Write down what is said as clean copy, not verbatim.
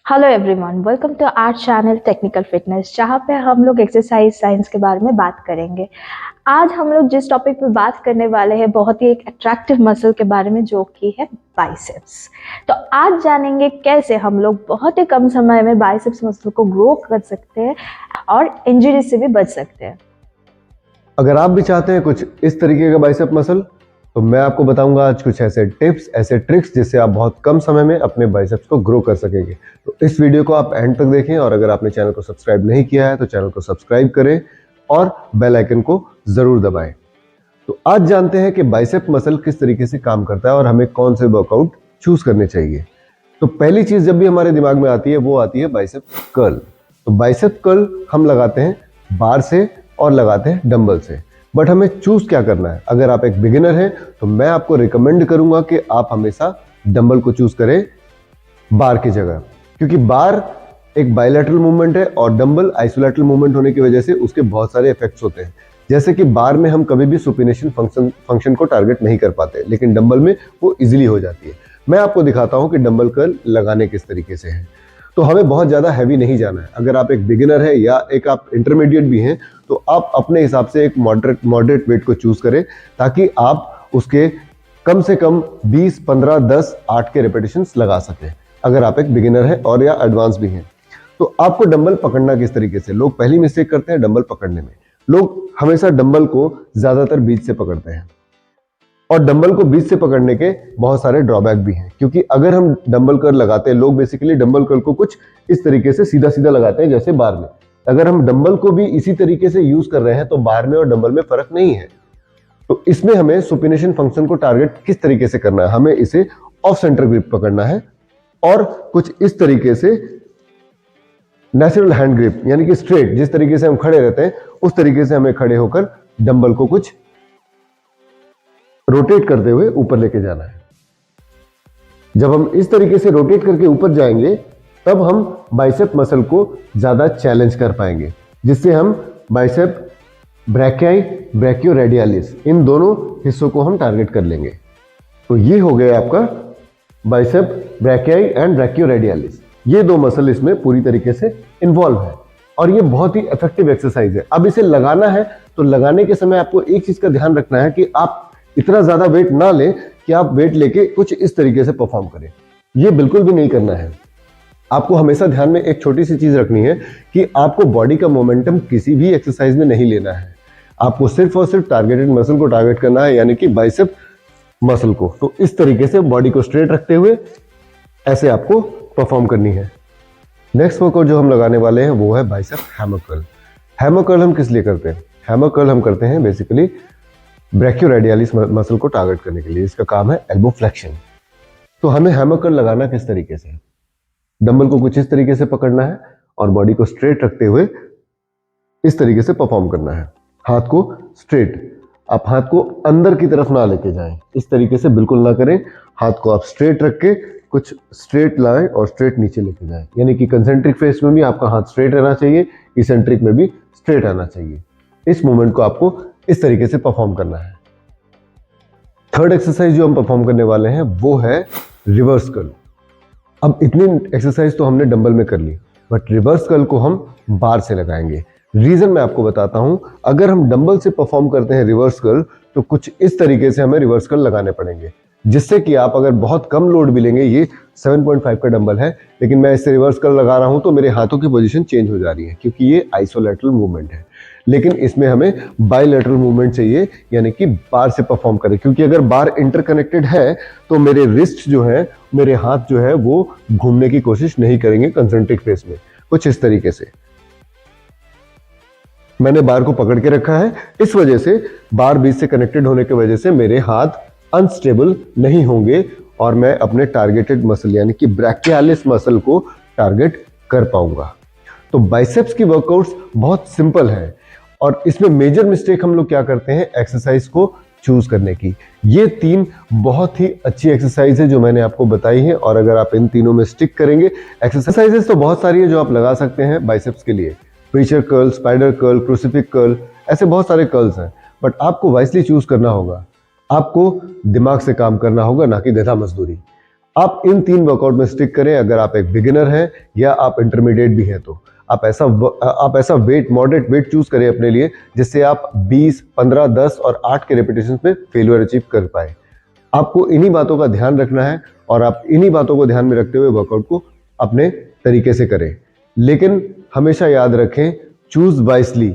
Hello everyone, welcome to our channel technical fitness, जहाँ पे हम लोग एक्सरसाइज साइंस के बारे में बात करेंगे। आज हम लोग जिस टॉपिक पे बात करने वाले हैं बहुत ही एक अट्रैक्टिव मसल के बारे में, जो कि है बाइसेप्स। तो आज जानेंगे कैसे हम लोग बहुत ही कम समय में बाइसेप्स मसल को ग्रो कर सकते हैं और इंजरी से भी बच सकते हैं। अगर आप भी चाहते हैं कुछ इस तरीके का बाइसेप मसल, तो मैं आपको बताऊंगा आज कुछ ऐसे टिप्स, ऐसे ट्रिक्स जिससे आप बहुत कम समय में अपने बाइसेप्स को ग्रो कर सकेंगे। तो इस वीडियो को आप एंड तक देखें, और अगर आपने चैनल को सब्सक्राइब नहीं किया है तो चैनल को सब्सक्राइब करें और बेल आइकन को जरूर दबाएं। तो आज जानते हैं कि बाइसेप मसल किस तरीके से काम करता है और हमें कौन से वर्कआउट चूज करने चाहिए। तो पहली चीज जब भी हमारे दिमाग में आती है वो आती है बाइसेप कर्ल। तो बाइसेप कर्ल हम लगाते हैं बार से और लगाते हैं डंबल से, बट हमें चूज क्या करना है। अगर आप एक बिगिनर हैं तो मैं आपको रिकमेंड करूंगा कि आप हमेशा डंबल को चूज करें बार की जगह, क्योंकि बार एक बायलैटरल मूवमेंट है और डंबल आइसोलेटरल मूवमेंट होने की वजह से उसके बहुत सारे इफेक्ट्स होते हैं। जैसे कि बार में हम कभी भी सुपिनेशन फंक्शन को टारगेट नहीं कर पाते, लेकिन डंबल में वो इजीली हो जाती है। मैं आपको दिखाता हूं कि डंबल कर्ल लगाने किस तरीके से है। तो हमें बहुत ज़्यादा हैवी नहीं जाना है। अगर आप एक बिगिनर है या एक आप इंटरमीडिएट भी हैं तो आप अपने हिसाब से एक मॉडरेट वेट को चूज करें, ताकि आप उसके कम से कम 20, 15, 10, 8 के रेपिटेशंस लगा सकें, अगर आप एक बिगिनर है और या एडवांस भी हैं। तो आपको डंबल पकड़ना किस तरीके से, लोग पहली मिस्टेक करते हैं डंबल पकड़ने में। लोग हमेशा डंबल को ज्यादातर बीच से पकड़ते हैं, और डंबल को बीच से पकड़ने के बहुत सारे ड्रॉबैक भी हैं, क्योंकि अगर हम डंबल कर्ल लगाते हैं, लोग बेसिकली डंबल कर्ल को कुछ इस तरीके से सीधा सीधा लगाते हैं जैसे बार में। अगर हम डंबल को भी इसी तरीके से यूज कर रहे हैं तो बार में और डंबल में फर्क नहीं है। तो इसमें हमें सुपिनेशन फंक्शन को टारगेट किस तरीके से करना है, हमें इसे ऑफ सेंटर ग्रिप पकड़ना है और कुछ इस तरीके से नेचुरल हैंड ग्रिप, यानी कि स्ट्रेट जिस तरीके से हम खड़े रहते हैं उस तरीके से हमें खड़े होकर डंबल को कुछ रोटेट करते हुए ऊपर लेके जाना है। जब हम इस तरीके से रोटेट करके ऊपर जाएंगे तब हम बाइसेप मसल को ज्यादा चैलेंज कर पाएंगे, जिससे हम बाइसेप ब्रैकियाई, ब्रैकियोरेडियलिस, इन दोनों हिस्सों को हम टारगेट कर लेंगे। तो ये हो गया आपका बाइसेप ब्रैकियाई एंड ब्रैकियोरेडियलिस। ये दो मसल इसमें पूरी तरीके से इन्वॉल्व है और ये बहुत ही इफेक्टिव एक्सरसाइज है। अब इसे लगाना है तो लगाने के समय आपको एक चीज का ध्यान रखना है कि आप इतना ज्यादा वेट ना लें कि आप वेट लेके कुछ इस तरीके से परफॉर्म करें। ये बिल्कुल भी नहीं करना है। आपको हमेशा ध्यान में एक छोटी सी चीज रखनी है कि आपको बॉडी का मोमेंटम किसी भी एक्सरसाइज में नहीं लेना है। आपको सिर्फ और सिर्फ टारगेटेड मसल को टारगेट करना है, यानी कि बाइसेप मसल को। तो इस तरीके से बॉडी को स्ट्रेट रखते हुए ऐसे आपको परफॉर्म करनी है। नेक्स्ट वर्कआउट जो हम लगाने वाले हैं वो है bicep hammer curl. Hammer curl हम किस लिए करते हैं? हैमर कर्ल हम करते हैं बेसिकली ब्रैकियोरेडियलिस मसल को टारगेट करने के लिए। इसका काम है एल्बो फ्लेक्शन। तो हमें हैमर कर्ल लगाना किस तरीके से? डंबल को कुछ इस तरीके से पकड़ना है और बॉडी को स्ट्रेट रखते हुए इस तरीके से परफॉर्म करना है। हाथ को स्ट्रेट, आप हाथ को अंदर की तरफ ना लेके जाएं, इस तरीके से बिल्कुल ना करें। हाथ को आप स्ट्रेट रख के कुछ स्ट्रेट लाएं और स्ट्रेट नीचे लेके जाएं, यानी कि कंसेंट्रिक फेस में भी आपका हाथ स्ट्रेट रहना चाहिए, इसेंट्रिक में भी स्ट्रेट आना चाहिए। इस मूवमेंट को आपको इस तरीके से परफॉर्म करना है। थर्ड एक्सरसाइज जो हम परफॉर्म करने वाले हैं वो है रिवर्स कर्ल। अब इतनी एक्सरसाइज तो हमने डंबल में कर ली, बट रिवर्स कर्ल को हम बार से लगाएंगे। रीजन मैं आपको बताता हूं। अगर हम डंबल से परफॉर्म करते हैं रिवर्स कर्ल तो कुछ इस तरीके से हमें रिवर्स कर्ल लगाने पड़ेंगे, जिससे कि आप अगर बहुत कम लोड भी लेंगे, ये 7.5 का डंबल है लेकिन मैं इससे रिवर्स कर्ल लगा रहा हूं तो मेरे हाथों की पोजीशन चेंज हो जा रही है, क्योंकि ये आइसोलेटरल मूवमेंट है। लेकिन इसमें हमें बायलैटरल मूवमेंट चाहिए, यानी कि बार से परफॉर्म करें, क्योंकि अगर बार इंटरकनेक्टेड है तो मेरे रिस्ट जो है, मेरे हाथ जो है वो घूमने की कोशिश नहीं करेंगे कंसेंट्रिक फेस में। कुछ इस तरीके से मैंने बार को पकड़ के रखा है, इस वजह से बार बीच से कनेक्टेड होने की वजह से मेरे हाथ अनस्टेबल नहीं होंगे और मैं अपने टारगेटेड मसल यानी कि ब्रैकियालिस मसल को टारगेट कर पाऊंगा। तो बाइसेप्स की वर्कआउट्स बहुत सिंपल है और इसमें मेजर मिस्टेक हम लोग क्या करते हैं, एक्सरसाइज को चूज करने की। ये 3 बहुत ही अच्छी एक्सरसाइज है जो मैंने आपको बताई है, और अगर आप इन तीनों में स्टिक करेंगे, एक्सरसाइजेस तो बहुत सारी है जो आप लगा सकते हैं बाइसेप्स के लिए। Preacher curl, spider curl, crucifix curl, ऐसे बहुत सारे कर्ल्स हैं, बट आपको वाइसली चूज करना होगा। आपको दिमाग से काम करना होगा, ना कि देधा मजदूरी। आप इन 3 वर्कआउट में स्टिक करें। अगर आप एक बिगिनर हैं या आप इंटरमीडिएट भी हैं तो आप ऐसा वेट, मॉडरेट वेट चूज करें अपने लिए, जिससे आप 20, 15, 10 और 8 के रेपिटेशंस में फेल्यूर अचीव कर पाए। आपको इन्हीं बातों का ध्यान रखना है और आप इन्हीं बातों को ध्यान में रखते हुए वर्कआउट को अपने तरीके से करें। लेकिन हमेशा याद रखें, चूज वाइसली।